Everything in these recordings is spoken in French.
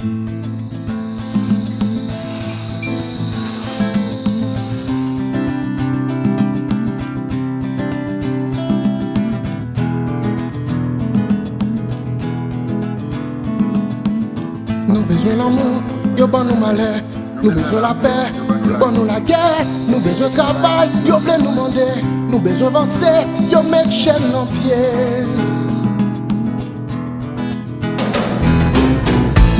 Nous besoin l'amour, yo bon nous malheur. Nous besoin la paix, yo bon nous la guerre. Nous besoin travail, yo vle nous demander. Nous besoin avancer, yo mettre chaîne en pied.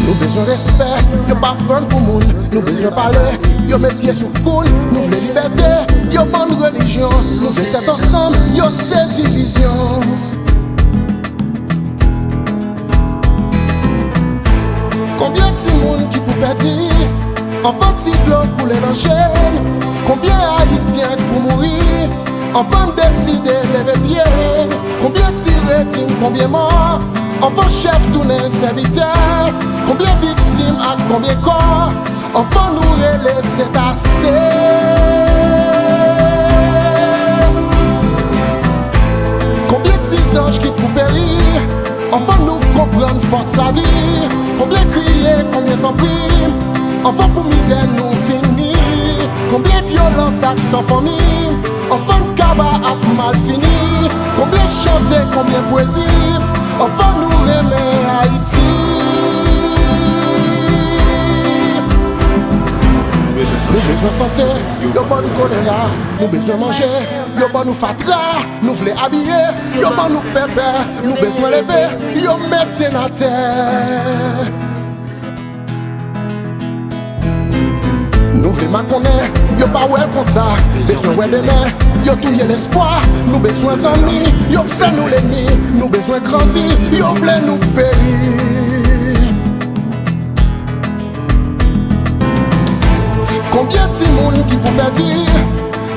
Nous besoin respect, yo pas prendre pour moun. Nous besoin parler, yo mettre pied sur coule. Nous voulons liberté, yo bonne religion. Nous voulons être ensemble, yo c'est division. Combien de monde qui peut perdre en petit bloc pour les chaîne? Combien haïtiens pour mourir? Enfant décider lever pied. Combien de combien morts? Enfant chef tourner serviteur. Combien victimes à combien corps? Enfant nous relais c'est assez. Combien de anges qui pour périr? Enfant nous comprendre force la vie. Combien crier, combien t'en prie? Enfant pour misère nous finir. Combien violence à sans famille? Enfant de cabas à mal fini. Combien chanter, combien poésie? Enfant nous remet Haïti. Nous besoin santé, yo bon nous choléra. Nous besoin manger, yo bon nous fatra. Nous voulons habiller, yo bon nous pépé. Nous besoin lever, yo mette na terre. Nous voulons ma connaître, yo pas ouais comme ça. Besoin ouais demain, yo tout y'a l'espoir. Nous besoin amis, yo fait nous l'ennemi. Nous besoin grandir, yo voulez nous périr. Combien de monde qui peut dire?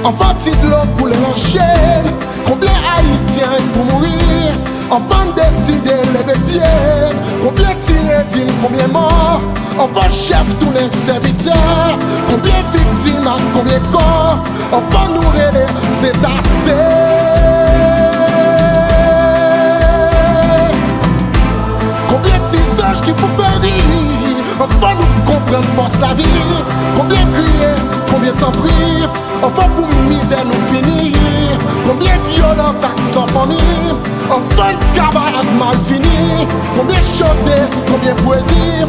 Enfant de l'eau pour les chaîne. Combien haïtiens pour mourir? Enfant décider lever pied. Combien tirés, combien morts? Enfant chef tourner serviteur. Combien victimes à combien corps? Enfant nous relais, c'est assez. Combien de anges qui pour périr? Enfant nous comprendre force la vie. Combien crier, combien t'en prier? Enfant pour misère nous finir. Combien de violence à sans famille? Enfant de cabas mal fini. Combien chanter, combien poésie?